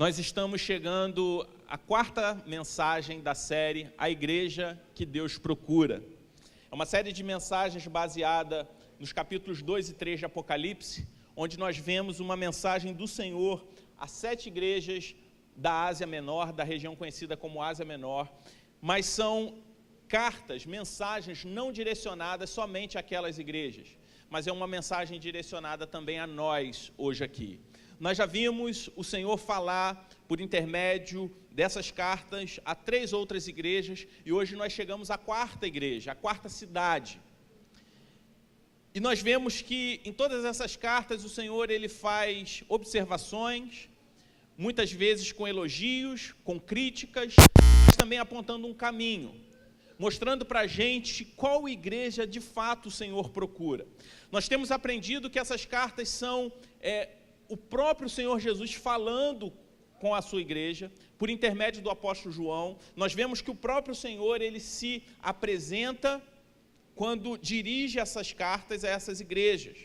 Nós estamos chegando à quarta mensagem da série A Igreja que Deus Procura. É uma série de mensagens baseada nos capítulos 2 e 3 de Apocalipse, onde nós vemos uma mensagem do Senhor a 7 igrejas da Ásia Menor, da região conhecida como Ásia Menor, mas são cartas, mensagens não direcionadas somente àquelas igrejas, mas é uma mensagem direcionada também a nós hoje aqui. Nós já vimos o Senhor falar por intermédio dessas cartas a 3 outras igrejas, e hoje nós chegamos à quarta igreja, à quarta cidade. E nós vemos que em todas essas cartas o Senhor ele faz observações, muitas vezes com elogios, com críticas, mas também apontando um caminho, mostrando para a gente qual igreja de fato o Senhor procura. Nós temos aprendido que essas cartas são o próprio Senhor Jesus falando com a sua igreja, por intermédio do apóstolo João. Nós vemos que o próprio Senhor ele se apresenta quando dirige essas cartas a essas igrejas.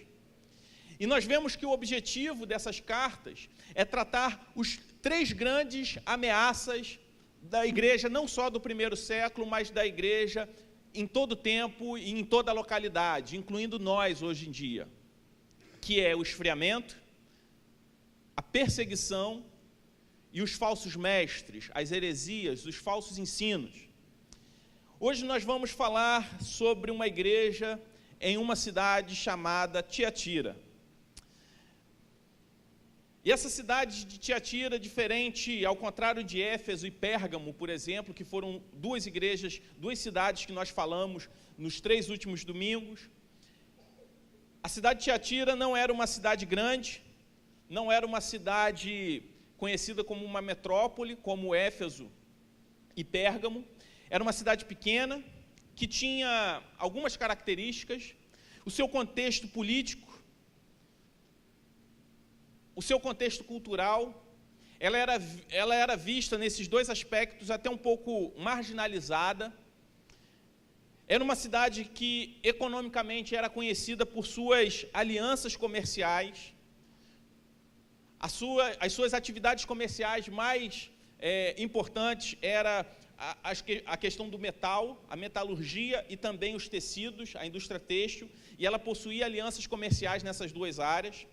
E nós vemos que o objetivo dessas cartas é tratar os 3 grandes ameaças da igreja, não só do primeiro século, mas da igreja em todo tempo e em toda a localidade, incluindo nós hoje em dia, que é o esfriamento, a perseguição e os falsos mestres, as heresias, os falsos ensinos. Hoje nós vamos falar sobre uma igreja em uma cidade chamada Tiatira. E essa cidade de Tiatira, diferente, ao contrário de Éfeso e Pérgamo, por exemplo, que foram 2 igrejas, 2 cidades que nós falamos nos 3 últimos domingos, a cidade de Tiatira não era uma cidade grande, não era uma cidade conhecida como uma metrópole, como Éfeso e Pérgamo. Era uma cidade pequena, que tinha algumas características, o seu contexto político, o seu contexto cultural, ela era vista nesses 2 aspectos até um pouco marginalizada. Era uma cidade que economicamente era conhecida por suas alianças comerciais. As suas atividades comerciais mais importantes era a questão do metal, a metalurgia e também os tecidos, a indústria têxtil, e ela possuía alianças comerciais nessas 2 áreas.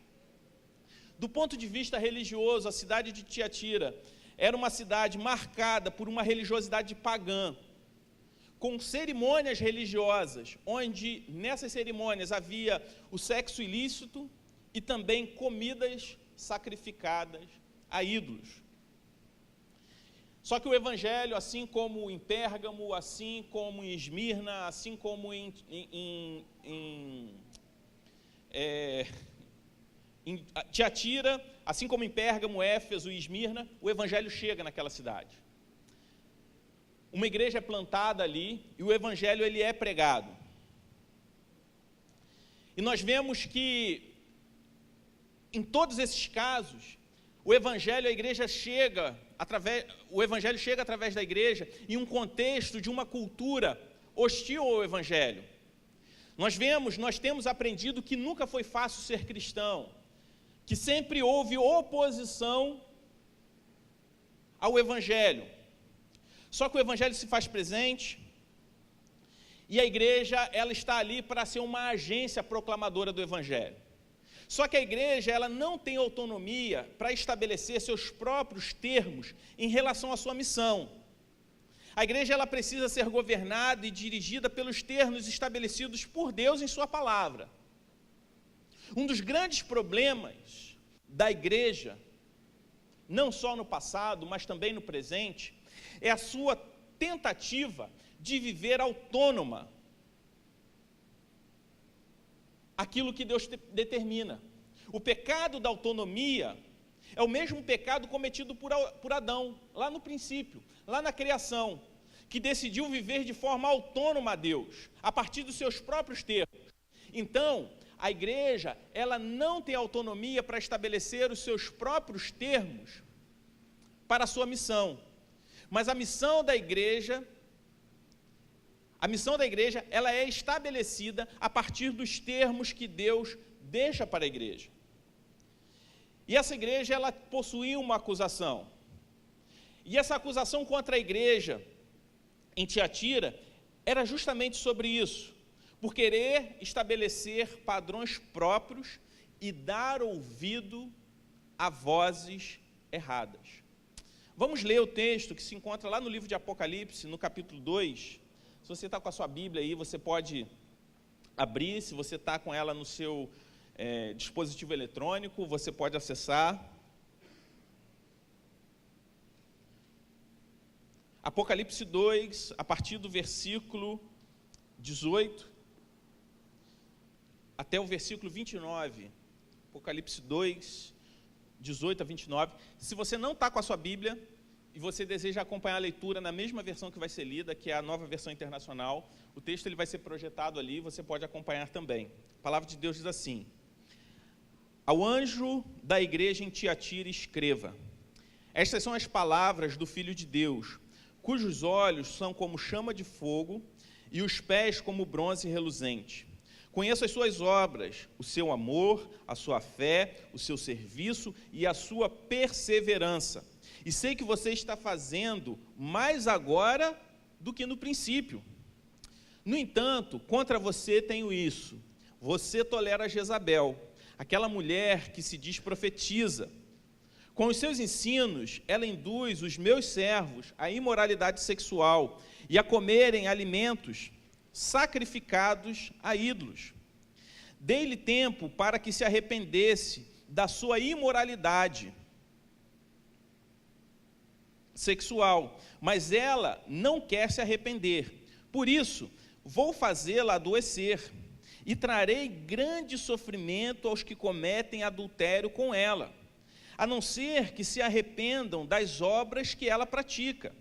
Do ponto de vista religioso, a cidade de Tiatira era uma cidade marcada por uma religiosidade pagã, com cerimônias religiosas, onde nessas cerimônias havia o sexo ilícito e também comidas sacrificadas a ídolos. Só que o evangelho, assim como em Pérgamo, assim como em Esmirna, assim como em Tiatira, assim como em Pérgamo, Éfeso e Esmirna, o evangelho chega naquela cidade. Uma igreja é plantada ali e o evangelho ele é pregado. E nós vemos que em todos esses casos, o evangelho chega através da igreja em um contexto de uma cultura hostil ao evangelho. Nós temos aprendido que nunca foi fácil ser cristão, que sempre houve oposição ao evangelho. Só que o evangelho se faz presente e a igreja ela está ali para ser uma agência proclamadora do evangelho. Só que a igreja ela não tem autonomia para estabelecer seus próprios termos em relação à sua missão. A igreja ela precisa ser governada e dirigida pelos termos estabelecidos por Deus em sua palavra. Um dos grandes problemas da igreja, não só no passado, mas também no presente, é a sua tentativa de viver autônoma aquilo que Deus determina. O pecado da autonomia é o mesmo pecado cometido por Adão, lá no princípio, lá na criação, que decidiu viver de forma autônoma a Deus, a partir dos seus próprios termos. Então, a igreja, ela não tem autonomia para estabelecer os seus próprios termos para a sua missão. Mas a missão da igreja, ela é estabelecida a partir dos termos que Deus deixa para a igreja. E essa igreja, ela possuía uma acusação. E essa acusação contra a igreja em Tiatira era justamente sobre isso, por querer estabelecer padrões próprios e dar ouvido a vozes erradas. Vamos ler o texto que se encontra lá no livro de Apocalipse, no capítulo 2. Se você está com a sua Bíblia aí, você pode abrir. Se você está com ela no seu dispositivo eletrônico, você pode acessar. Apocalipse 2, a partir do versículo 18 até o versículo 29. Apocalipse 2, 18 a 29. Se você não está com a sua Bíblia e você deseja acompanhar a leitura na mesma versão que vai ser lida, que é a Nova Versão Internacional, o texto ele vai ser projetado ali, você pode acompanhar também. A palavra de Deus diz assim: Ao anjo da igreja em Tiatira escreva: Estas são as palavras do Filho de Deus, cujos olhos são como chama de fogo e os pés como bronze reluzente. Conheço as suas obras, o seu amor, a sua fé, o seu serviço e a sua perseverança. E sei que você está fazendo mais agora do que no princípio. No entanto, contra você tenho isso: você tolera Jezabel, aquela mulher que se diz profetiza. Com os seus ensinos, ela induz os meus servos à imoralidade sexual e a comerem alimentos sacrificados a ídolos. Dei-lhe tempo para que se arrependesse da sua imoralidade sexual, mas ela não quer se arrepender. Por isso, vou fazê-la adoecer e trarei grande sofrimento aos que cometem adultério com ela, a não ser que se arrependam das obras que ela pratica.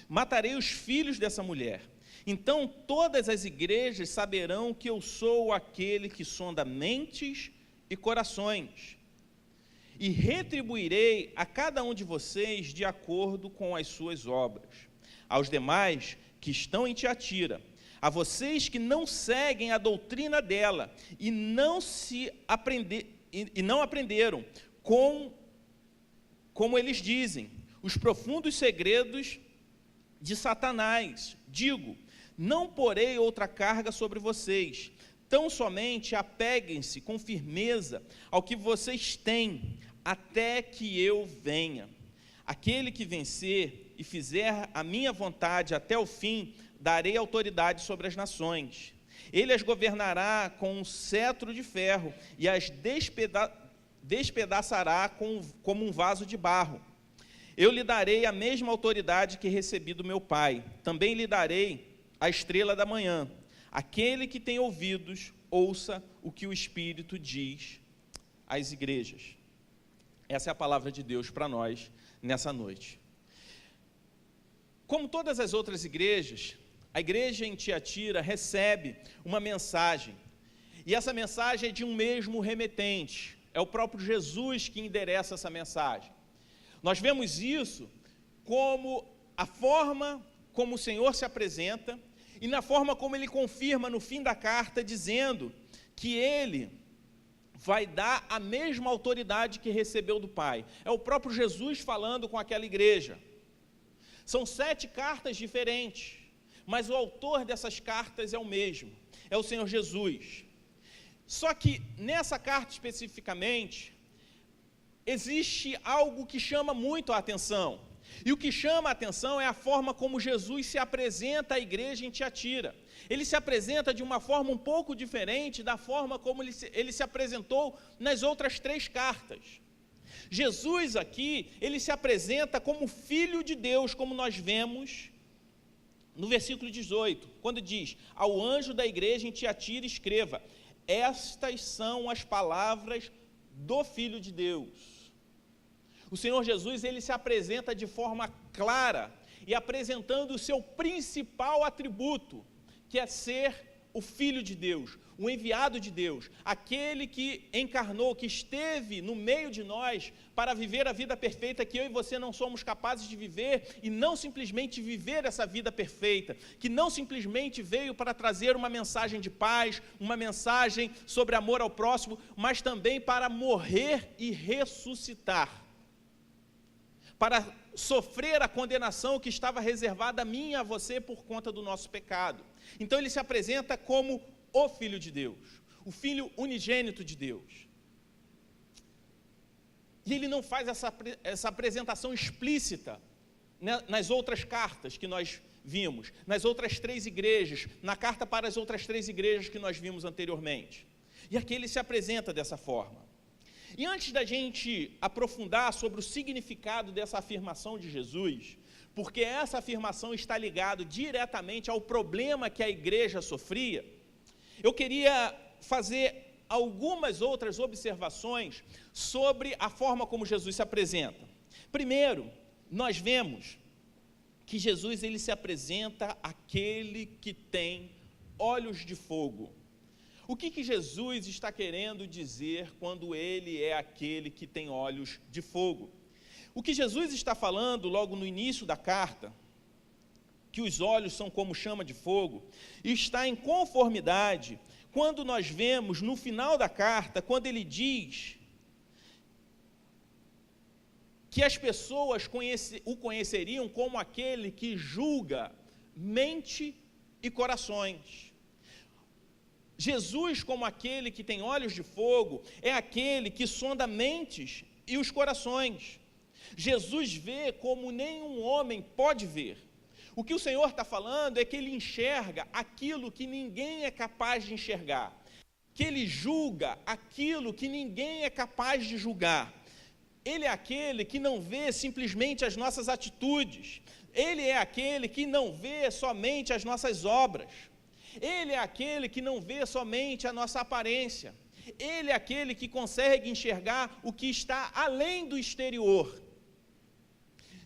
Matarei os filhos dessa mulher. Então todas as igrejas saberão que eu sou aquele que sonda mentes e corações, e retribuirei a cada um de vocês de acordo com as suas obras. Aos demais que estão em Tiatira, a vocês que não seguem a doutrina dela e não aprenderam como eles dizem, os profundos segredos de Satanás, digo: não porei outra carga sobre vocês, tão somente apeguem-se com firmeza ao que vocês têm, até que eu venha. Aquele que vencer e fizer a minha vontade até o fim, darei autoridade sobre as nações. Ele as governará com um cetro de ferro e as despedaçará como um vaso de barro. Eu lhe darei a mesma autoridade que recebi do meu Pai. Também lhe darei a estrela da manhã. Aquele que tem ouvidos, ouça o que o Espírito diz às igrejas. Essa é a palavra de Deus para nós nessa noite. Como todas as outras igrejas, a igreja em Tiatira recebe uma mensagem. E essa mensagem é de um mesmo remetente. É o próprio Jesus que endereça essa mensagem. Nós vemos isso como a forma como o Senhor se apresenta e na forma como ele confirma no fim da carta, dizendo que ele vai dar a mesma autoridade que recebeu do Pai. É o próprio Jesus falando com aquela igreja. São 7 cartas diferentes, mas o autor dessas cartas é o mesmo, é o Senhor Jesus. Só que nessa carta especificamente, existe algo que chama muito a atenção. E o que chama a atenção é a forma como Jesus se apresenta à igreja em Tiatira. Ele se apresenta de uma forma um pouco diferente da forma como ele se apresentou nas outras 3 cartas. Jesus aqui, ele se apresenta como Filho de Deus, como nós vemos no versículo 18, quando diz: ao anjo da igreja em Tiatira escreva: estas são as palavras do Filho de Deus. O Senhor Jesus, ele se apresenta de forma clara e apresentando o seu principal atributo, que é ser o Filho de Deus, o enviado de Deus, aquele que encarnou, que esteve no meio de nós para viver a vida perfeita que eu e você não somos capazes de viver, e não simplesmente viver essa vida perfeita, que não simplesmente veio para trazer uma mensagem de paz, uma mensagem sobre amor ao próximo, mas também para morrer e ressuscitar, para sofrer a condenação que estava reservada a mim e a você por conta do nosso pecado. Então ele se apresenta como o Filho de Deus, o Filho unigênito de Deus. E ele não faz essa apresentação explícita, né, nas outras cartas que nós vimos, nas outras 3 igrejas, na carta para as outras 3 igrejas que nós vimos anteriormente. E aqui ele se apresenta dessa forma. E antes da gente aprofundar sobre o significado dessa afirmação de Jesus, porque essa afirmação está ligada diretamente ao problema que a igreja sofria, eu queria fazer algumas outras observações sobre a forma como Jesus se apresenta. Primeiro, nós vemos que Jesus ele se apresenta aquele que tem olhos de fogo. O que Jesus está querendo dizer quando ele é aquele que tem olhos de fogo? O que Jesus está falando logo no início da carta, que os olhos são como chama de fogo, está em conformidade quando nós vemos no final da carta, quando ele diz que as pessoas o conheceriam como aquele que julga mente e corações. Jesus, como aquele que tem olhos de fogo, é aquele que sonda mentes e os corações. Jesus vê como nenhum homem pode ver. O que o Senhor está falando é que ele enxerga aquilo que ninguém é capaz de enxergar, que ele julga aquilo que ninguém é capaz de julgar. Ele é aquele que não vê simplesmente as nossas atitudes, ele é aquele que não vê somente as nossas obras. Ele é aquele que não vê somente a nossa aparência. Ele é aquele que consegue enxergar o que está além do exterior.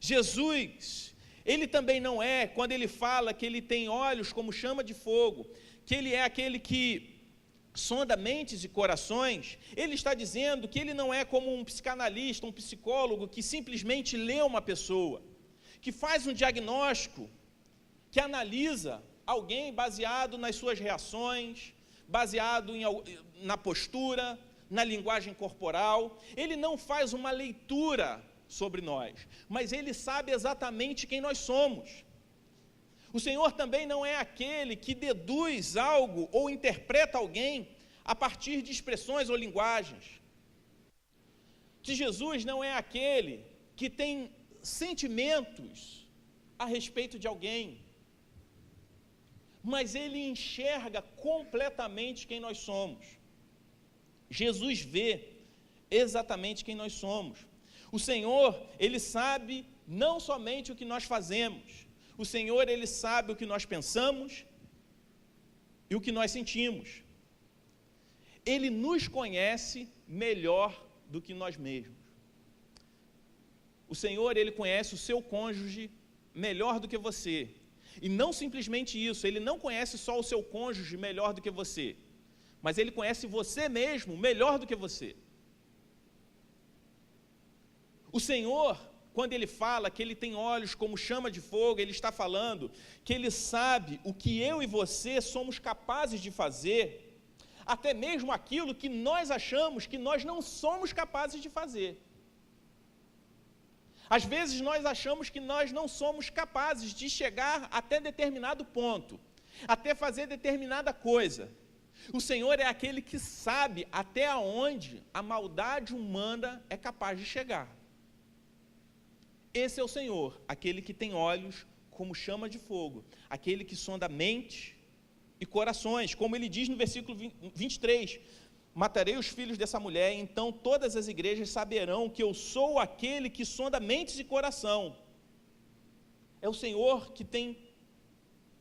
Jesus, ele também não é, quando ele fala que ele tem olhos como chama de fogo, que ele é aquele que sonda mentes e corações, ele está dizendo que ele não é como um psicanalista, um psicólogo que simplesmente lê uma pessoa, que faz um diagnóstico, que analisa alguém baseado nas suas reações, baseado na postura, na linguagem corporal. Ele não faz uma leitura sobre nós, mas ele sabe exatamente quem nós somos. O Senhor também não é aquele que deduz algo ou interpreta alguém a partir de expressões ou linguagens. Que Jesus não é aquele que tem sentimentos a respeito de alguém, mas ele enxerga completamente quem nós somos. Jesus vê exatamente quem nós somos. O Senhor, ele sabe não somente o que nós fazemos, o Senhor, ele sabe o que nós pensamos e o que nós sentimos. Ele nos conhece melhor do que nós mesmos. O Senhor, ele conhece o seu cônjuge melhor do que você. E não simplesmente isso, ele não conhece só o seu cônjuge melhor do que você, mas ele conhece você mesmo melhor do que você. O Senhor, quando ele fala que ele tem olhos como chama de fogo, ele está falando que ele sabe o que eu e você somos capazes de fazer, até mesmo aquilo que nós achamos que nós não somos capazes de fazer. Às vezes nós achamos que nós não somos capazes de chegar até determinado ponto, até fazer determinada coisa. O Senhor é aquele que sabe até onde a maldade humana é capaz de chegar. Esse é o Senhor, aquele que tem olhos como chama de fogo, aquele que sonda mente e corações, como ele diz no versículo 23, matarei os filhos dessa mulher, então todas as igrejas saberão que eu sou aquele que sonda mentes e coração. É o Senhor que tem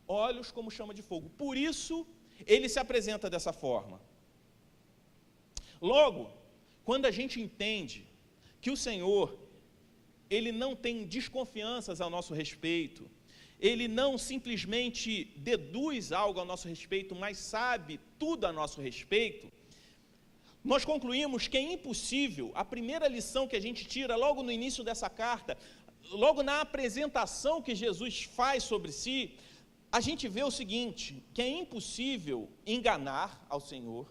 olhos como chama de fogo, por isso ele se apresenta dessa forma. Logo, quando a gente entende que o Senhor, ele não tem desconfianças a nosso respeito, ele não simplesmente deduz algo a nosso respeito, mas sabe tudo a nosso respeito, nós concluímos que é impossível. A primeira lição que a gente tira logo no início dessa carta, logo na apresentação que Jesus faz sobre si, a gente vê o seguinte, que é impossível enganar ao Senhor,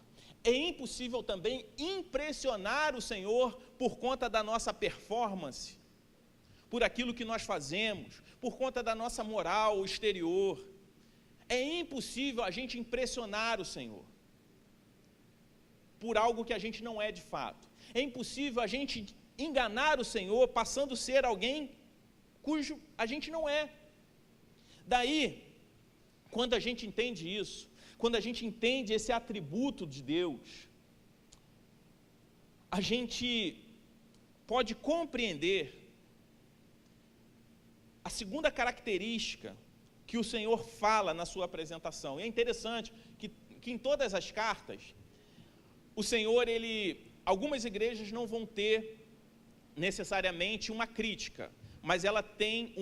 é impossível também impressionar o Senhor por conta da nossa performance, por aquilo que nós fazemos, por conta da nossa moral exterior. É impossível a gente impressionar o Senhor por algo que a gente não é de fato. É impossível a gente enganar o Senhor passando a ser alguém cujo a gente não é. Daí, quando a gente entende isso, quando a gente entende esse atributo de Deus, a gente pode compreender a segunda característica que o Senhor fala na sua apresentação. E é interessante que em todas as cartas, o Senhor, algumas igrejas não vão ter necessariamente uma crítica, mas ela tem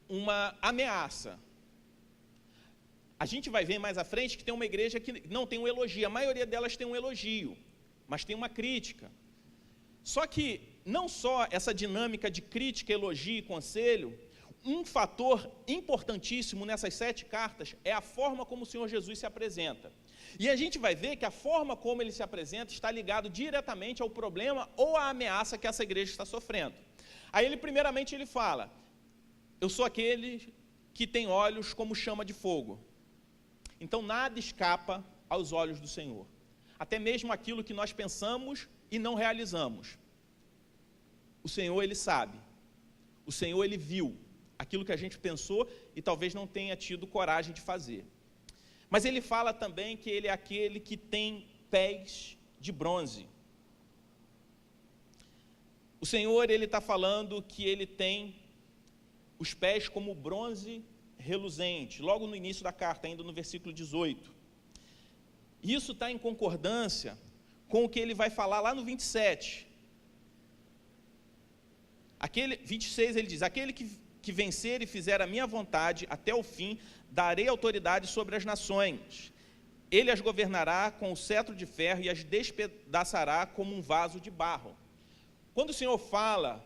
uma ameaça. A gente vai ver mais à frente que tem uma igreja que não tem um elogio, a maioria delas tem um elogio, mas tem uma crítica. Só que não só essa dinâmica de crítica, elogio e conselho, um fator importantíssimo nessas 7 cartas é a forma como o Senhor Jesus se apresenta. E a gente vai ver que a forma como ele se apresenta está ligado diretamente ao problema ou à ameaça que essa igreja está sofrendo. Aí primeiramente ele fala, eu sou aquele que tem olhos como chama de fogo. Então nada escapa aos olhos do Senhor. Até mesmo aquilo que nós pensamos e não realizamos. O Senhor, ele sabe. O Senhor, ele viu aquilo que a gente pensou e talvez não tenha tido coragem de fazer. Mas ele fala também que ele é aquele que tem pés de bronze. O Senhor, ele está falando que ele tem os pés como bronze reluzente, logo no início da carta, ainda no versículo 18. Isso está em concordância com o que ele vai falar lá no 27. 26 ele diz, aquele que vencer e fizer a minha vontade até o fim, darei autoridade sobre as nações. Ele as governará com o cetro de ferro e as despedaçará como um vaso de barro. Quando o Senhor fala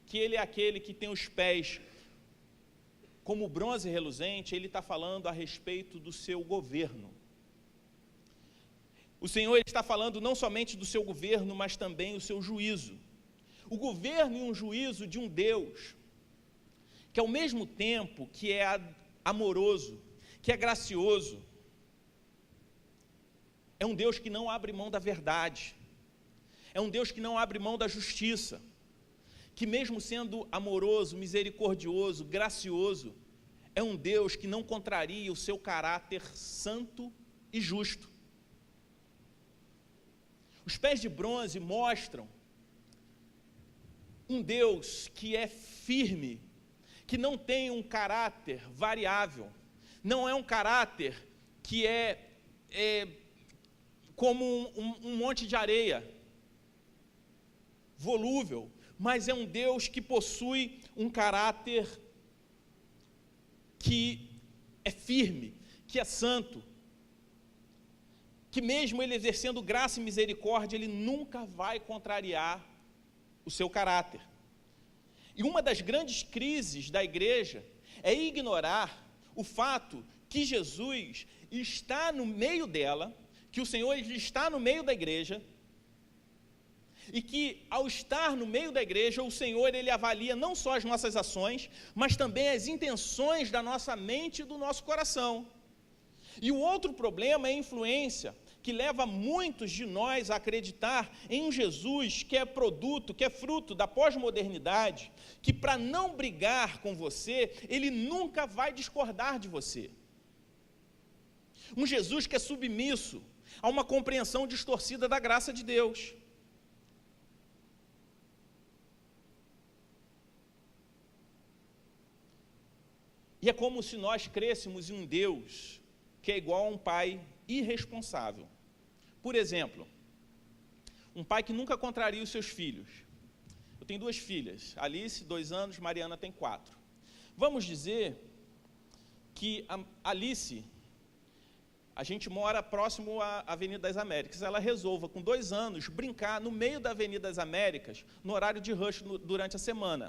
que ele é aquele que tem os pés como bronze reluzente, ele está falando a respeito do seu governo. O Senhor está falando não somente do seu governo, mas também o seu juízo. O governo e um juízo de um Deus que ao mesmo tempo que é amoroso, que é gracioso, é um Deus que não abre mão da verdade, é um Deus que não abre mão da justiça, que mesmo sendo amoroso, misericordioso, gracioso, é um Deus que não contraria o seu caráter santo e justo. Os pés de bronze mostram um Deus que é firme, que não tem um caráter variável, não é um caráter que é como um monte de areia, volúvel, mas é um Deus que possui um caráter que é firme, que é santo, que mesmo ele exercendo graça e misericórdia, ele nunca vai contrariar o seu caráter. E uma das grandes crises da igreja é ignorar o fato que Jesus está no meio dela, que o Senhor está no meio da igreja, e que ao estar no meio da igreja, o Senhor ele avalia não só as nossas ações, mas também as intenções da nossa mente e do nosso coração. E o outro problema é a influência, que leva muitos de nós a acreditar em um Jesus que é produto, que é fruto da pós-modernidade, que para não brigar com você, ele nunca vai discordar de você. Um Jesus que é submisso a uma compreensão distorcida da graça de Deus. E é como se nós crêssemos em um Deus que é igual a um pai irresponsável. Por exemplo, um pai que nunca contraria os seus filhos. Eu tenho 2 filhas, Alice, 2 anos, Mariana tem 4. Vamos dizer que a Alice, a gente mora próximo à Avenida das Américas, ela resolva, com 2 anos, brincar no meio da Avenida das Américas, no horário de rush durante a semana.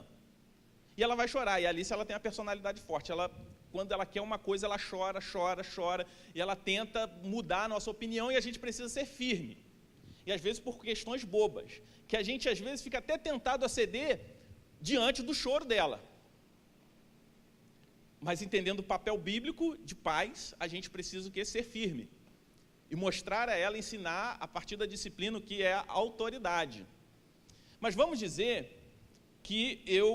E ela vai chorar, e a Alice ela tem uma personalidade forte, quando ela quer uma coisa, ela chora, chora, chora, e ela tenta mudar a nossa opinião, e a gente precisa ser firme. E às vezes por questões bobas, que a gente às vezes fica até tentado a ceder diante do choro dela. Mas entendendo o papel bíblico de pais, a gente precisa o quê? Ser firme. E mostrar a ela, ensinar a partir da disciplina o que é a autoridade. Mas vamos dizer que eu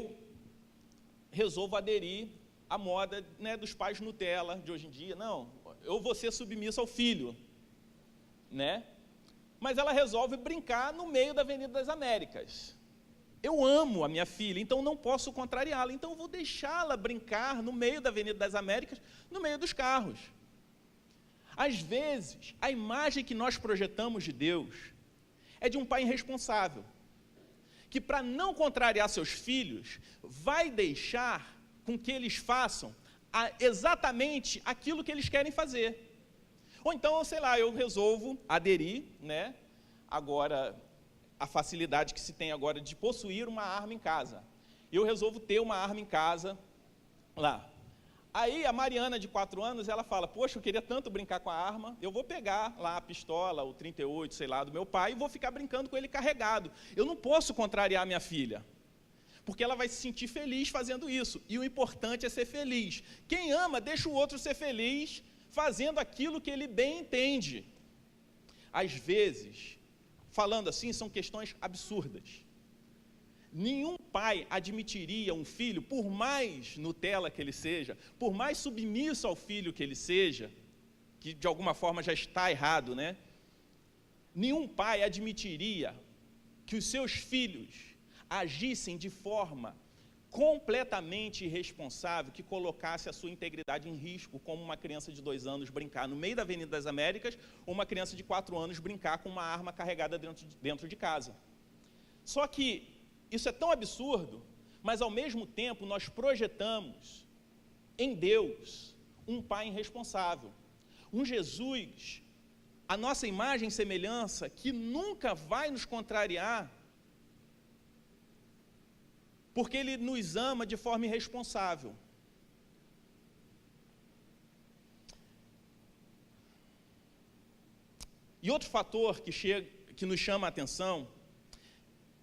resolvo aderir à moda, né, dos pais Nutella de hoje em dia. Não, eu vou ser submisso ao filho, né? Mas ela resolve brincar no meio da Avenida das Américas. Eu amo a minha filha, então não posso contrariá-la. Então eu vou deixá-la brincar no meio da Avenida das Américas, no meio dos carros. Às vezes, a imagem que nós projetamos de Deus é de um pai irresponsável, que para não contrariar seus filhos, vai deixar com que eles façam exatamente aquilo que eles querem fazer. Ou então, sei lá, eu resolvo aderir, né, agora, a facilidade que se tem agora de possuir uma arma em casa. Eu resolvo ter uma arma em casa lá. Aí a Mariana, de 4 anos, ela fala, poxa, eu queria tanto brincar com a arma, eu vou pegar lá a pistola, o 38, sei lá, do meu pai, e vou ficar brincando com ele carregado. Eu não posso contrariar minha filha, porque ela vai se sentir feliz fazendo isso. E o importante é ser feliz. Quem ama, deixa o outro ser feliz, fazendo aquilo que ele bem entende. Às vezes, falando assim, são questões absurdas. Nenhum pai admitiria um filho, por mais Nutella que ele seja, por mais submisso ao filho que ele seja, que de alguma forma já está errado, né? Nenhum pai admitiria que os seus filhos agissem de forma completamente irresponsável, que colocasse a sua integridade em risco, como uma criança de 2 anos brincar no meio da Avenida das Américas, ou uma criança de 4 anos brincar com uma arma carregada dentro de casa. Só que isso é tão absurdo, mas ao mesmo tempo nós projetamos em Deus um pai irresponsável, um Jesus, a nossa imagem e semelhança, que nunca vai nos contrariar, porque Ele nos ama de forma irresponsável. E outro fator que nos chama a atenção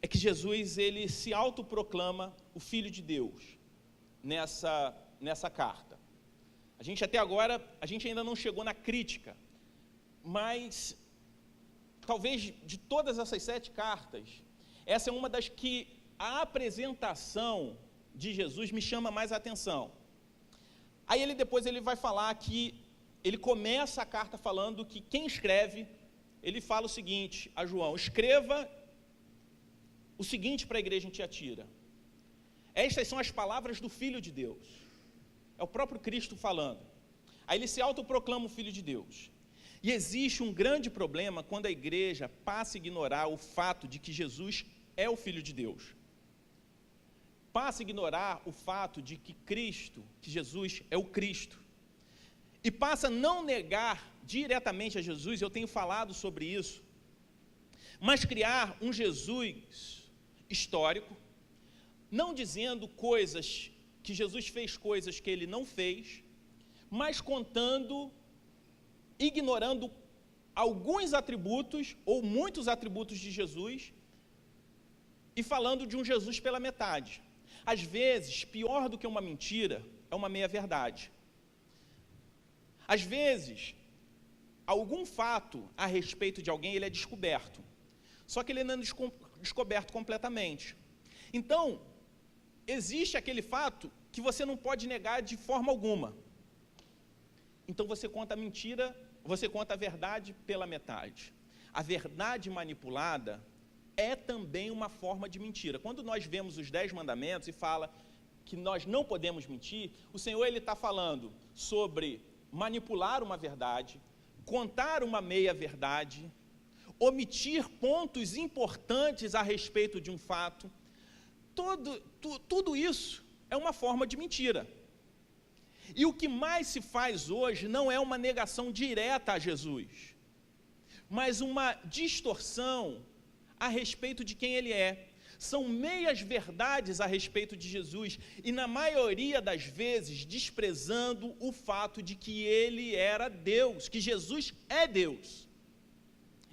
é que Jesus, ele se autoproclama o Filho de Deus nessa carta. A gente até agora, a gente ainda não chegou na crítica, mas talvez de todas essas 7 cartas, essa é uma das que a apresentação de Jesus me chama mais a atenção. Aí depois ele vai falar que, ele começa a carta falando que quem escreve, ele fala o seguinte a João, escreva o seguinte para a igreja em Tiatira. Estas são as palavras do Filho de Deus. É o próprio Cristo falando. Aí ele se autoproclama o Filho de Deus. E existe um grande problema quando a igreja passa a ignorar o fato de que Jesus é o Filho de Deus. Passa a ignorar o fato de que Jesus é o Cristo. E passa a não negar diretamente a Jesus, eu tenho falado sobre isso, mas criar um Jesus histórico, não dizendo coisas, que Jesus fez coisas que ele não fez, mas ignorando alguns atributos, ou muitos atributos de Jesus, e falando de um Jesus pela metade. Às vezes, pior do que uma mentira, é uma meia-verdade. Às vezes, algum fato a respeito de alguém, ele é descoberto. Só que ele não é descoberto completamente. Então, existe aquele fato que você não pode negar de forma alguma. Então, você conta a mentira, você conta a verdade pela metade. A verdade manipulada é também uma forma de mentira. Quando nós vemos os 10 mandamentos e fala que nós não podemos mentir, o Senhor está falando sobre manipular uma verdade, contar uma meia-verdade, omitir pontos importantes a respeito de um fato, tudo isso é uma forma de mentira. E o que mais se faz hoje não é uma negação direta a Jesus, mas uma distorção a respeito de quem ele é. São meias verdades a respeito de Jesus e, na maioria das vezes, desprezando o fato de que ele era Deus, que Jesus é Deus.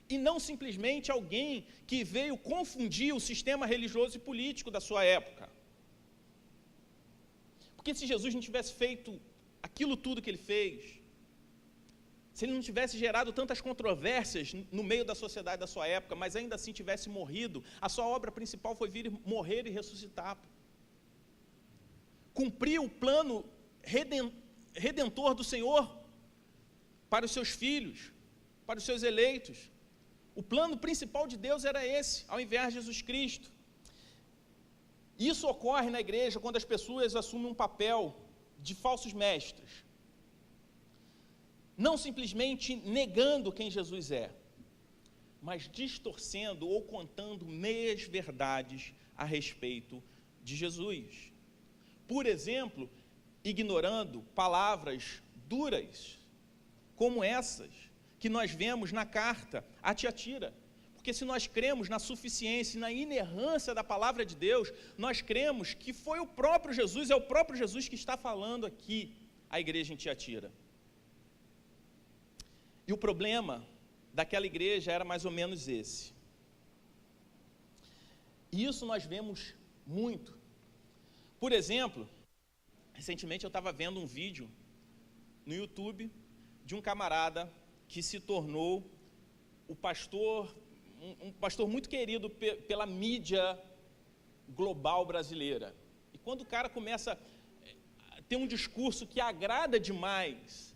E não simplesmente alguém que veio confundir o sistema religioso e político da sua época. Porque se Jesus não tivesse feito aquilo tudo que ele fez, se ele não tivesse gerado tantas controvérsias no meio da sociedade da sua época, mas ainda assim tivesse morrido, a sua obra principal foi vir morrer e ressuscitar. Cumprir o plano redentor do Senhor para os seus filhos, para os seus eleitos. O plano principal de Deus era esse, ao enviar Jesus Cristo. Isso ocorre na igreja quando as pessoas assumem um papel de falsos mestres, não simplesmente negando quem Jesus é, mas distorcendo ou contando meias verdades a respeito de Jesus. Por exemplo, ignorando palavras duras, como essas que nós vemos na carta a Tiatira. Porque se nós cremos na suficiência e na inerrância da palavra de Deus, nós cremos que foi o próprio Jesus, é o próprio Jesus que está falando aqui à igreja em Tiatira. E o problema daquela igreja era mais ou menos esse. E isso nós vemos muito. Por exemplo, recentemente eu estava vendo um vídeo no YouTube de um camarada que se tornou o pastor, um pastor muito querido pela mídia global brasileira. E quando o cara começa a ter um discurso que agrada demais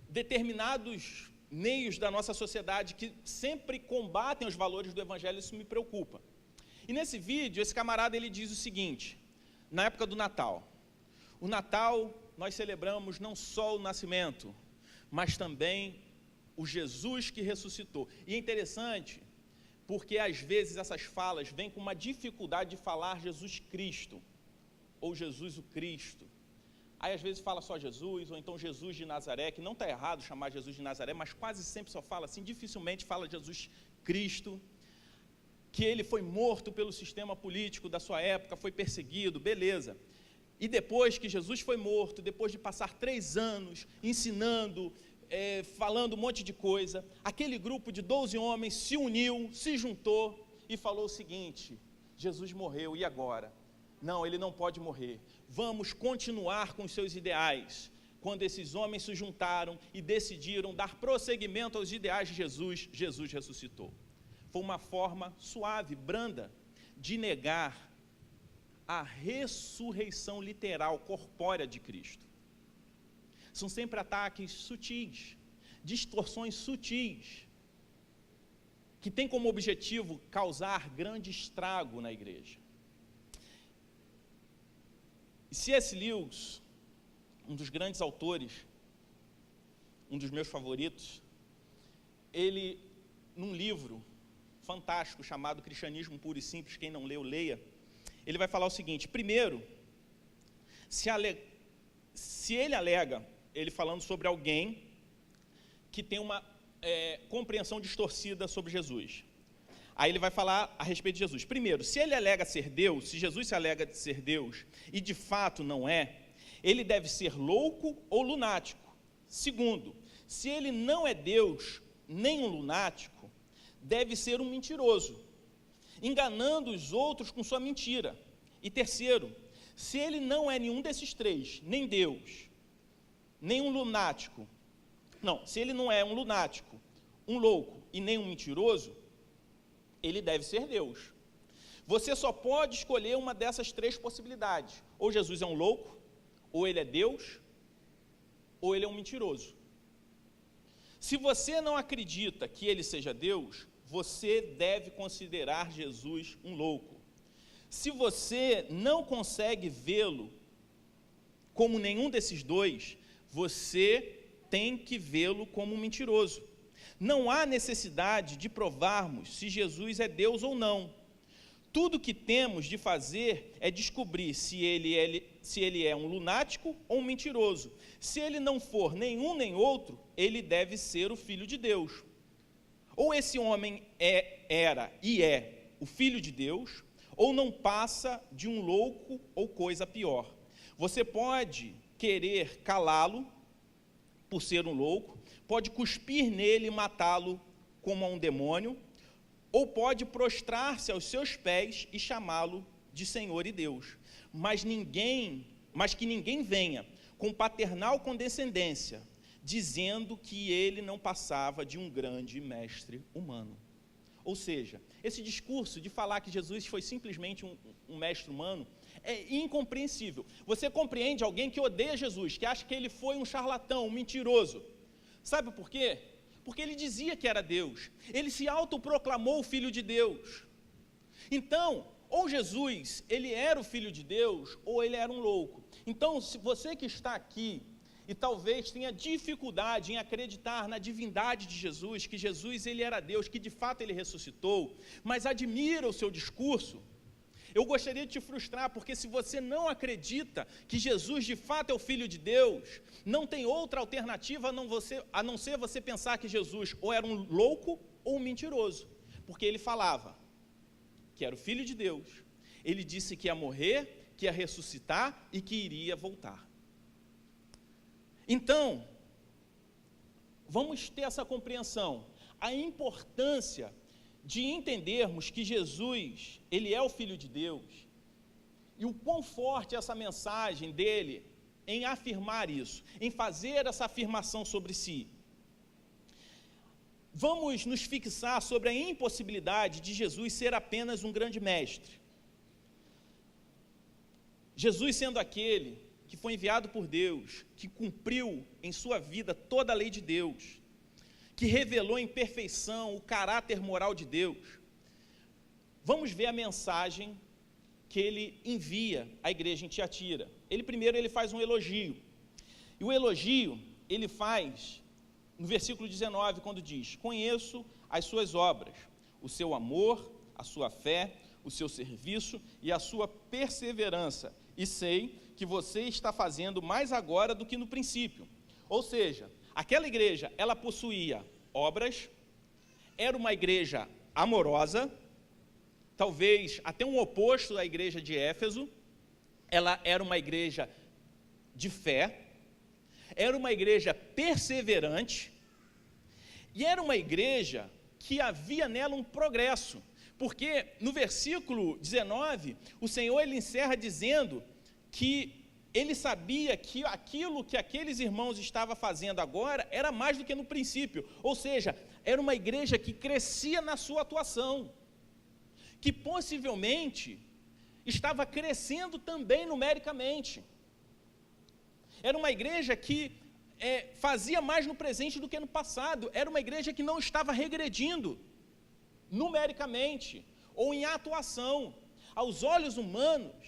determinados meios da nossa sociedade que sempre combatem os valores do evangelho, isso me preocupa. E nesse vídeo, esse camarada ele diz o seguinte: na época do Natal, o Natal nós celebramos não só o nascimento, mas também o Jesus que ressuscitou. E é interessante, porque às vezes essas falas vêm com uma dificuldade de falar Jesus Cristo, ou Jesus o Cristo. Aí às vezes fala só Jesus, ou então Jesus de Nazaré, que não está errado chamar Jesus de Nazaré, mas quase sempre só fala assim, dificilmente fala Jesus Cristo, que ele foi morto pelo sistema político da sua época, foi perseguido, beleza. E depois que Jesus foi morto, depois de passar 3 anos ensinando, falando um monte de coisa, aquele grupo de 12 homens se uniu, se juntou e falou o seguinte: Jesus morreu, e agora? Não, ele não pode morrer. Vamos continuar com os seus ideais. Quando esses homens se juntaram e decidiram dar prosseguimento aos ideais de Jesus, Jesus ressuscitou. Foi uma forma suave, branda, de negar a ressurreição literal, corpórea de Cristo. São sempre ataques sutis, distorções sutis, que têm como objetivo causar grande estrago na igreja. C.S. Lewis, um dos grandes autores, um dos meus favoritos, ele, num livro fantástico chamado Cristianismo Puro e Simples, quem não leu, leia, ele vai falar o seguinte: primeiro, se ele alega, ele falando sobre alguém que tem uma compreensão distorcida sobre Jesus. Aí ele vai falar a respeito de Jesus. Primeiro, se ele alega ser Deus, se Jesus se alega de ser Deus, e de fato não é, ele deve ser louco ou lunático. Segundo, se ele não é Deus, nem um lunático, deve ser um mentiroso, enganando os outros com sua mentira. E terceiro, se ele não é nenhum desses três, nem Deus, nem um lunático, se ele não é um lunático, um louco e nem um mentiroso, ele deve ser Deus. Você só pode escolher uma dessas 3 possibilidades: ou Jesus é um louco, ou ele é Deus, ou ele é um mentiroso. Se você não acredita que ele seja Deus, você deve considerar Jesus um louco. Se você não consegue vê-lo como nenhum desses 2, você tem que vê-lo como um mentiroso. Não há necessidade de provarmos se Jesus é Deus ou não. Tudo que temos de fazer é descobrir se ele é um lunático ou um mentiroso. Se ele não for nenhum nem outro, ele deve ser o Filho de Deus. Ou esse homem era e é o Filho de Deus, ou não passa de um louco ou coisa pior. Você pode querer calá-lo por ser um louco, pode cuspir nele e matá-lo como a um demônio, ou pode prostrar-se aos seus pés e chamá-lo de Senhor e Deus. Mas que ninguém venha com paternal condescendência, dizendo que ele não passava de um grande mestre humano. Ou seja, esse discurso de falar que Jesus foi simplesmente um mestre humano é incompreensível. Você compreende alguém que odeia Jesus, que acha que ele foi um charlatão, um mentiroso. Sabe por quê? Porque ele dizia que era Deus. Ele se autoproclamou o Filho de Deus. Então, ou Jesus, ele era o Filho de Deus, ou ele era um louco. Então, se você que está aqui e talvez tenha dificuldade em acreditar na divindade de Jesus, que Jesus ele era Deus, que de fato ele ressuscitou, mas admira o seu discurso, eu gostaria de te frustrar, porque se você não acredita que Jesus de fato é o Filho de Deus, não tem outra alternativa a não ser você pensar que Jesus ou era um louco ou um mentiroso, porque ele falava que era o Filho de Deus, ele disse que ia morrer, que ia ressuscitar e que iria voltar. Então, vamos ter essa compreensão, a importância de entendermos que Jesus, ele é o Filho de Deus, e o quão forte é essa mensagem dele em afirmar isso, em fazer essa afirmação sobre si. Vamos nos fixar sobre a impossibilidade de Jesus ser apenas um grande mestre. Jesus sendo aquele que foi enviado por Deus, que cumpriu em sua vida toda a lei de Deus, que revelou em perfeição o caráter moral de Deus. Vamos ver a mensagem que ele envia à igreja em Tiatira. Primeiro ele faz um elogio, e o elogio ele faz no versículo 19, quando diz: conheço as suas obras, o seu amor, a sua fé, o seu serviço e a sua perseverança, e sei que você está fazendo mais agora do que no princípio. Ou seja, aquela igreja, ela possuía obras, era uma igreja amorosa, talvez até um oposto da igreja de Éfeso, ela era uma igreja de fé, era uma igreja perseverante, e era uma igreja que havia nela um progresso, porque no versículo 19, o Senhor ele encerra dizendo que ele sabia que aquilo que aqueles irmãos estavam fazendo agora era mais do que no princípio, ou seja, era uma igreja que crescia na sua atuação, que possivelmente estava crescendo também numericamente. Era uma igreja que fazia mais no presente do que no passado, era uma igreja que não estava regredindo numericamente ou em atuação. Aos olhos humanos,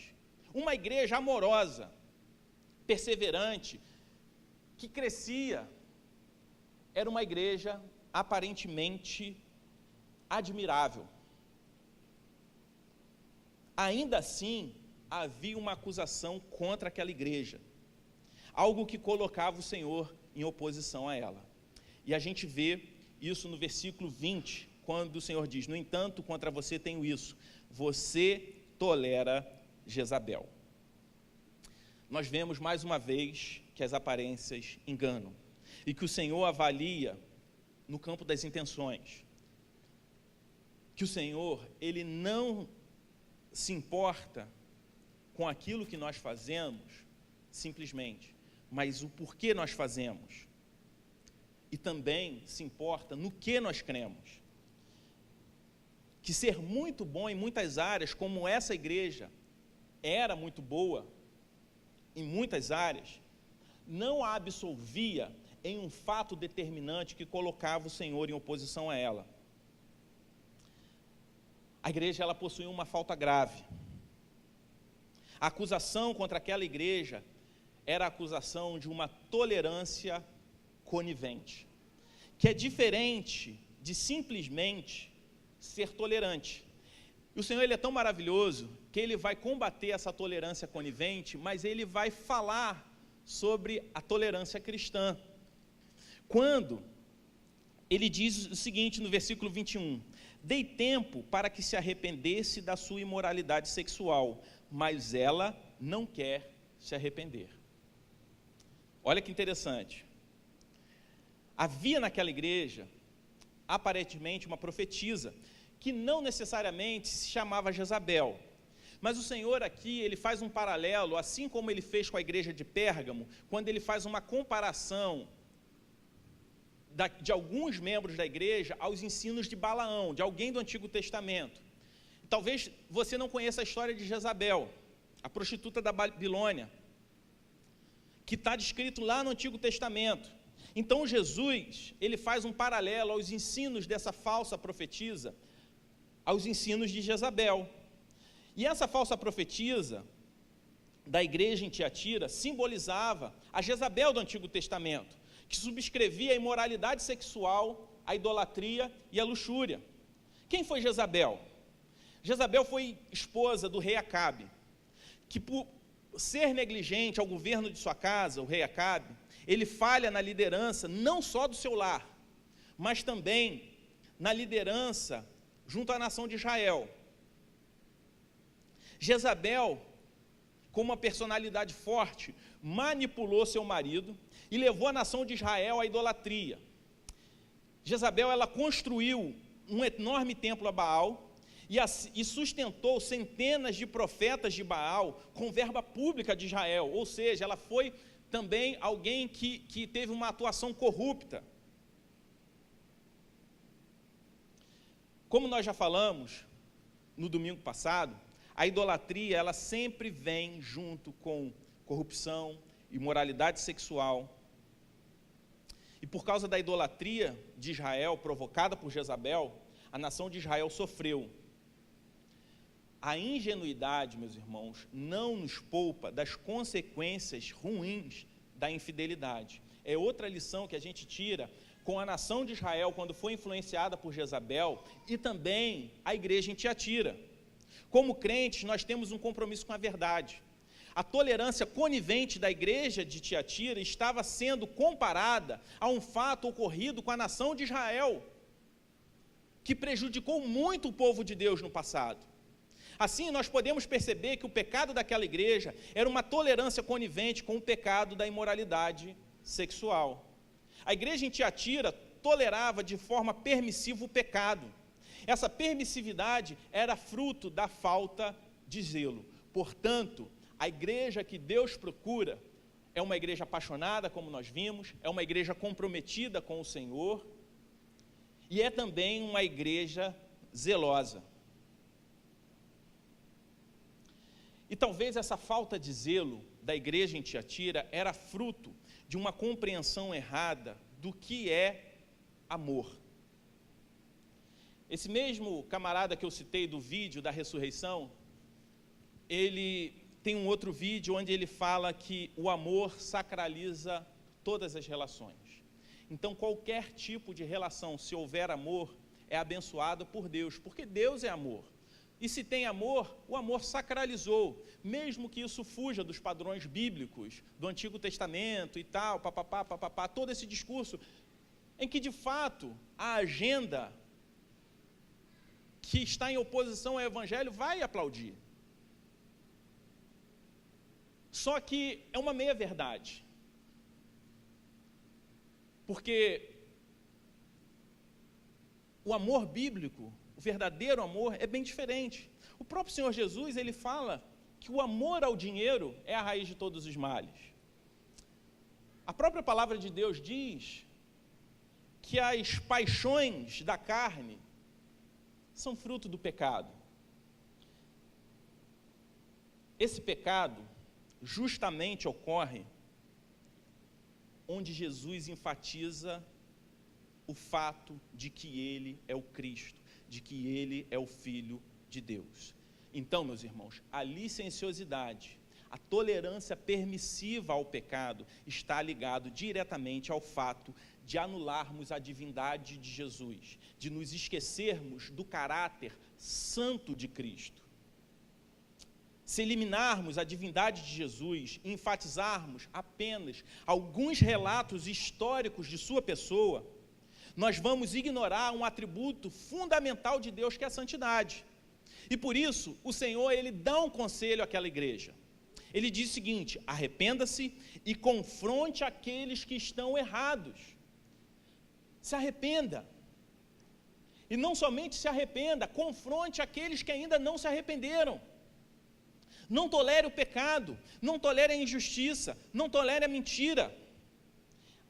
uma igreja amorosa, perseverante, que crescia, era uma igreja aparentemente admirável. Ainda assim, havia uma acusação contra aquela igreja, algo que colocava o Senhor em oposição a ela. E a gente vê isso no versículo 20, quando o Senhor diz: no entanto, contra você tenho isso, você tolera Jezabel. Nós vemos mais uma vez que as aparências enganam, e que o Senhor avalia no campo das intenções, que o Senhor, ele não se importa com aquilo que nós fazemos simplesmente, mas o porquê nós fazemos, e também se importa no que nós cremos. Que ser muito bom em muitas áreas, como essa igreja era muito boa em muitas áreas, não a absolvia em um fato determinante que colocava o Senhor em oposição a ela. A igreja, ela possuía uma falta grave. A acusação contra aquela igreja era a acusação de uma tolerância conivente, que é diferente de simplesmente ser tolerante. E o Senhor, ele é tão maravilhoso que ele vai combater essa tolerância conivente, mas ele vai falar sobre a tolerância cristã. Quando ele diz o seguinte no versículo 21, dei tempo para que se arrependesse da sua imoralidade sexual, mas ela não quer se arrepender. Olha que interessante. Havia naquela igreja, aparentemente, uma profetisa, que não necessariamente se chamava Jezabel. Mas o Senhor aqui, ele faz um paralelo, assim como ele fez com a igreja de Pérgamo, quando ele faz uma comparação de alguns membros da igreja aos ensinos de Balaão, de alguém do Antigo Testamento. Talvez você não conheça a história de Jezabel, a prostituta da Babilônia, que está descrito lá no Antigo Testamento. Então Jesus, ele faz um paralelo aos ensinos dessa falsa profetisa, aos ensinos de Jezabel. E essa falsa profetisa da igreja em Tiatira simbolizava a Jezabel do Antigo Testamento, que subscrevia a imoralidade sexual, a idolatria e a luxúria. Quem foi Jezabel? Jezabel foi esposa do rei Acabe, que por ser negligente ao governo de sua casa, o rei Acabe, ele falha na liderança não só do seu lar, mas também na liderança junto à nação de Israel. Jezabel, com uma personalidade forte, manipulou seu marido e levou a nação de Israel à idolatria. Jezabel, ela construiu um enorme templo a Baal e sustentou centenas de profetas de Baal com verba pública de Israel, ou seja, ela foi também alguém que teve uma atuação corrupta. Como nós já falamos no domingo passado, a idolatria, ela sempre vem junto com corrupção, imoralidade sexual. E por causa da idolatria de Israel, provocada por Jezabel, a nação de Israel sofreu. A ingenuidade, meus irmãos, não nos poupa das consequências ruins da infidelidade. É outra lição que a gente tira com a nação de Israel, quando foi influenciada por Jezabel, e também a igreja em Tiatira. Como crentes, nós temos um compromisso com a verdade. A tolerância conivente da igreja de Tiatira estava sendo comparada a um fato ocorrido com a nação de Israel, que prejudicou muito o povo de Deus no passado. Assim, nós podemos perceber que o pecado daquela igreja era uma tolerância conivente com o pecado da imoralidade sexual. A igreja em Tiatira tolerava de forma permissiva o pecado. Essa permissividade era fruto da falta de zelo. Portanto, a igreja que Deus procura é uma igreja apaixonada, como nós vimos, é uma igreja comprometida com o Senhor e é também uma igreja zelosa. E talvez essa falta de zelo da igreja em Tiatira era fruto de uma compreensão errada do que é amor. Esse mesmo camarada que eu citei do vídeo da ressurreição, ele tem um outro vídeo onde ele fala que o amor sacraliza todas as relações. Então, qualquer tipo de relação, se houver amor, é abençoado por Deus, porque Deus é amor. E se tem amor, o amor sacralizou, mesmo que isso fuja dos padrões bíblicos, do Antigo Testamento e tal, papapá, todo esse discurso, em que, de fato, a agenda que está em oposição ao Evangelho vai aplaudir. Só que é uma meia-verdade. Porque o amor bíblico, o verdadeiro amor, é bem diferente. O próprio Senhor Jesus, ele fala que o amor ao dinheiro é a raiz de todos os males. A própria palavra de Deus diz que as paixões da carne são fruto do pecado. Esse pecado justamente ocorre onde Jesus enfatiza o fato de que ele é o Cristo, de que ele é o Filho de Deus. Então, meus irmãos, a licenciosidade, a tolerância permissiva ao pecado está ligado diretamente ao fato de anularmos a divindade de Jesus, de nos esquecermos do caráter santo de Cristo. Se eliminarmos a divindade de Jesus e enfatizarmos apenas alguns relatos históricos de sua pessoa, nós vamos ignorar um atributo fundamental de Deus, que é a santidade. E por isso, o Senhor, ele dá um conselho àquela igreja. Ele diz o seguinte: arrependa-se e confronte aqueles que estão errados. Se arrependa. E não somente se arrependa, confronte aqueles que ainda não se arrependeram. Não tolere o pecado, não tolere a injustiça, não tolere a mentira.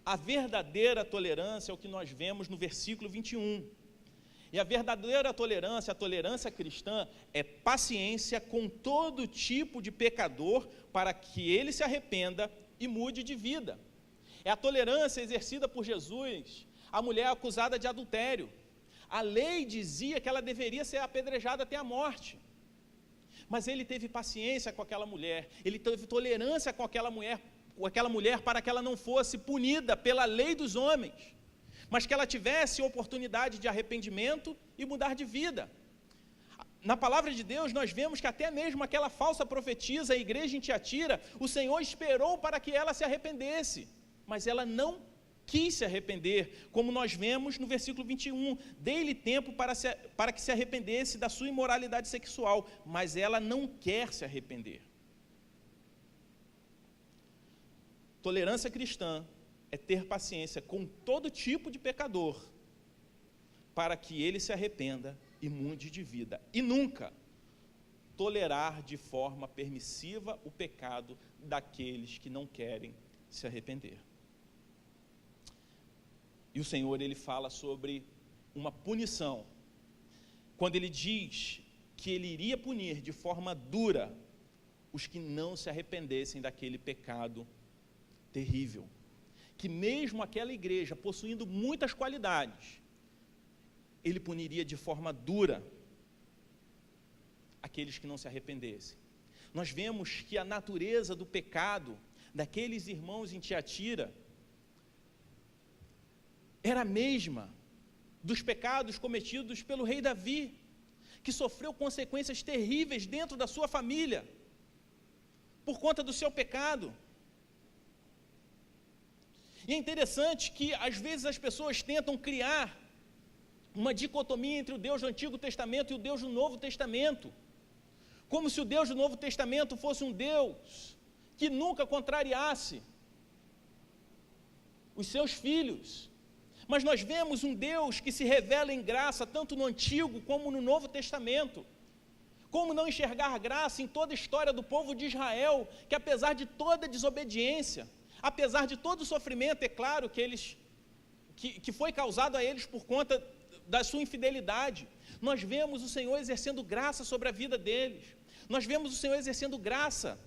A verdadeira tolerância é o que nós vemos no versículo 21. E a verdadeira tolerância, a tolerância cristã, é paciência com todo tipo de pecador para que ele se arrependa e mude de vida. É a tolerância exercida por Jesus à mulher acusada de adultério. A lei dizia que ela deveria ser apedrejada até a morte. Mas ele teve paciência com aquela mulher, ele teve tolerância com aquela mulher para que ela não fosse punida pela lei dos homens, mas que ela tivesse oportunidade de arrependimento e mudar de vida. Na palavra de Deus, nós vemos que até mesmo aquela falsa profetisa, a igreja em Tiatira, o Senhor esperou para que ela se arrependesse, mas ela não quis se arrepender, como nós vemos no versículo 21, dei-lhe tempo para que se arrependesse da sua imoralidade sexual, mas ela não quer se arrepender. Tolerância cristã é ter paciência com todo tipo de pecador, para que ele se arrependa e mude de vida, e nunca tolerar de forma permissiva o pecado daqueles que não querem se arrepender. E o Senhor, ele fala sobre uma punição, quando ele diz que ele iria punir de forma dura os que não se arrependessem daquele pecado terrível, que mesmo aquela igreja possuindo muitas qualidades, ele puniria de forma dura aqueles que não se arrependessem. Nós vemos que a natureza do pecado daqueles irmãos em Tiatira era a mesma dos pecados cometidos pelo rei Davi, que sofreu consequências terríveis dentro da sua família, por conta do seu pecado. E é interessante que, às vezes, as pessoas tentam criar uma dicotomia entre o Deus do Antigo Testamento e o Deus do Novo Testamento, como se o Deus do Novo Testamento fosse um Deus que nunca contrariasse os seus filhos. Mas nós vemos um Deus que se revela em graça, tanto no Antigo como no Novo Testamento. Como não enxergar graça em toda a história do povo de Israel, que apesar de toda a desobediência, apesar de todo o sofrimento, é claro, que foi causado a eles por conta da sua infidelidade, nós vemos o Senhor exercendo graça sobre a vida deles. Nós vemos o Senhor exercendo graça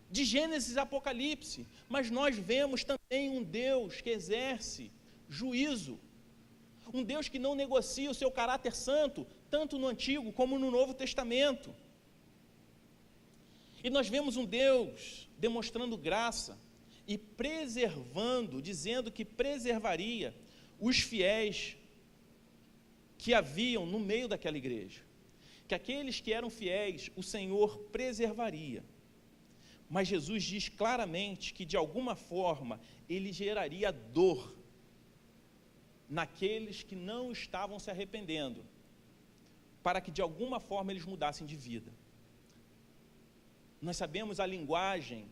de Gênesis a Apocalipse, mas nós vemos também um Deus que exerce juízo, um Deus que não negocia o seu caráter santo, tanto no Antigo como no Novo Testamento. E nós vemos um Deus demonstrando graça e preservando, dizendo que preservaria os fiéis que haviam no meio daquela igreja, que aqueles que eram fiéis, o Senhor preservaria. Mas Jesus diz claramente que de alguma forma ele geraria dor naqueles que não estavam se arrependendo, para que de alguma forma eles mudassem de vida. Nós sabemos a linguagem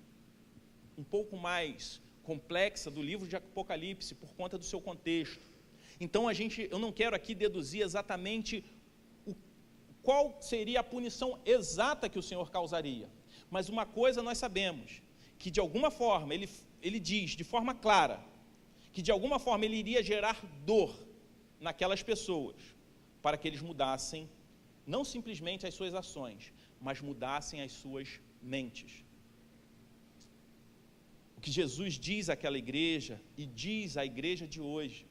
um pouco mais complexa do livro de Apocalipse por conta do seu contexto. Então eu não quero aqui deduzir exatamente qual seria a punição exata que o Senhor causaria, mas uma coisa nós sabemos, que de alguma forma, ele diz de forma clara, que de alguma forma ele iria gerar dor naquelas pessoas, para que eles mudassem, não simplesmente as suas ações, mas mudassem as suas mentes. O que Jesus diz àquela igreja, e diz à igreja de hoje,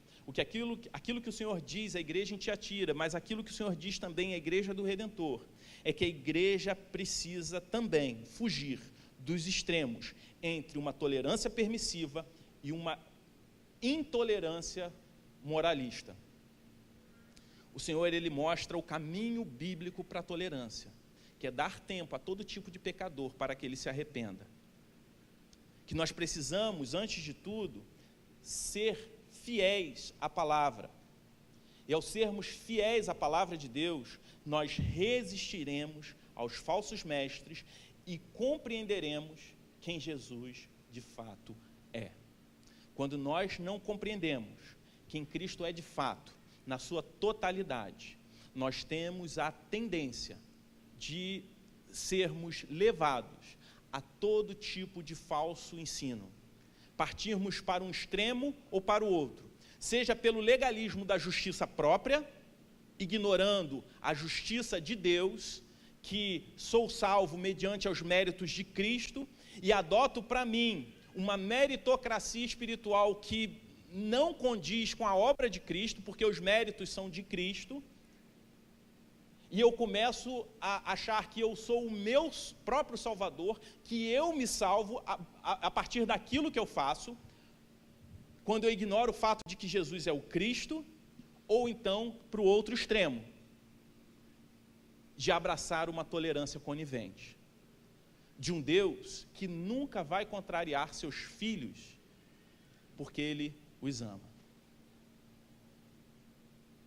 aquilo que o Senhor diz à igreja em Tiatira, mas aquilo que o Senhor diz também à igreja do Redentor, é que a igreja precisa também fugir dos extremos, entre uma tolerância permissiva e uma intolerância moralista. O Senhor, Ele mostra o caminho bíblico para a tolerância, que é dar tempo a todo tipo de pecador para que ele se arrependa. Que nós precisamos, antes de tudo, ser fiéis à palavra. E ao sermos fiéis à palavra de Deus, nós resistiremos aos falsos mestres e compreenderemos quem Jesus de fato é. Quando nós não compreendemos quem Cristo é de fato, na sua totalidade, nós temos a tendência de sermos levados a todo tipo de falso ensino, partirmos para um extremo ou para o outro, seja pelo legalismo da justiça própria, ignorando a justiça de Deus, que sou salvo mediante aos méritos de Cristo, e adoto para mim uma meritocracia espiritual que não condiz com a obra de Cristo, porque os méritos são de Cristo, e eu começo a achar que eu sou o meu próprio Salvador, que eu me salvo a partir daquilo que eu faço, quando eu ignoro o fato de que Jesus é o Cristo, ou então para o outro extremo, de abraçar uma tolerância conivente, de um Deus que nunca vai contrariar seus filhos, porque Ele os ama.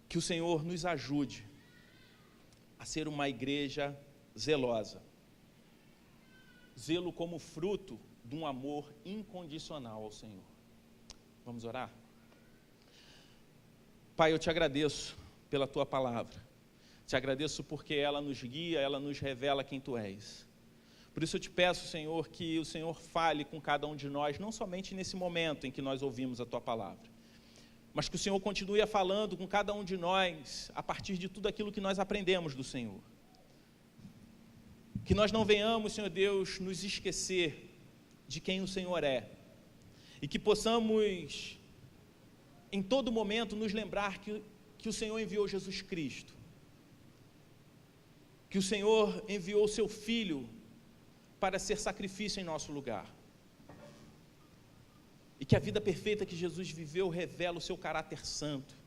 Que o Senhor nos ajude a ser uma igreja zelosa. Zelo como fruto de um amor incondicional ao Senhor. Vamos orar? Pai, eu te agradeço pela tua palavra. Te agradeço porque ela nos guia, ela nos revela quem tu és. Por isso eu te peço, Senhor, que o Senhor fale com cada um de nós, não somente nesse momento em que nós ouvimos a tua palavra, mas que o Senhor continue falando com cada um de nós, a partir de tudo aquilo que nós aprendemos do Senhor. Que nós não venhamos, Senhor Deus, nos esquecer de quem o Senhor é, e que possamos, em todo momento, nos lembrar que o Senhor enviou Jesus Cristo, que o Senhor enviou o seu Filho para ser sacrifício em nosso lugar, e que a vida perfeita que Jesus viveu revela o seu caráter santo.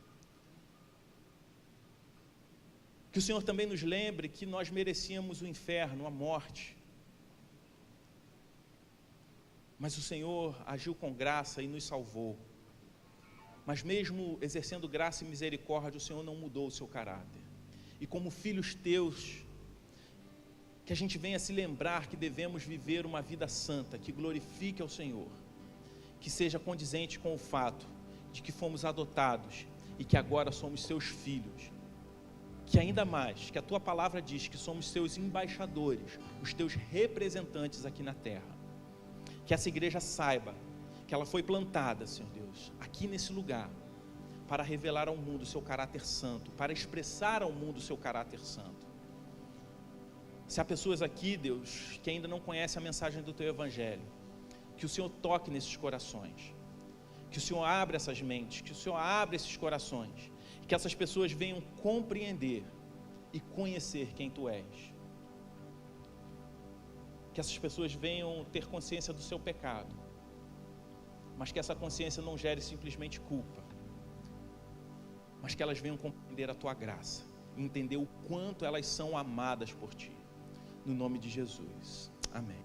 Que o Senhor também nos lembre que nós merecíamos o inferno, a morte, mas o Senhor agiu com graça e nos salvou. Mas mesmo exercendo graça e misericórdia, o Senhor não mudou o seu caráter, e como filhos teus, que a gente venha se lembrar que devemos viver uma vida santa, que glorifique ao Senhor, que seja condizente com o fato de que fomos adotados e que agora somos seus filhos, que ainda mais, que a tua palavra diz que somos seus embaixadores, os teus representantes aqui na terra. Que essa igreja saiba que ela foi plantada, Senhor Deus, aqui nesse lugar, para revelar ao mundo o seu caráter santo, para expressar ao mundo o seu caráter santo. Se há pessoas aqui, Deus, que ainda não conhecem a mensagem do teu evangelho, que o Senhor toque nesses corações, que o Senhor abra essas mentes, que o Senhor abra esses corações, que essas pessoas venham compreender e conhecer quem tu és, que essas pessoas venham ter consciência do seu pecado, mas que essa consciência não gere simplesmente culpa, mas que elas venham compreender a tua graça e entender o quanto elas são amadas por ti. No nome de Jesus. Amém.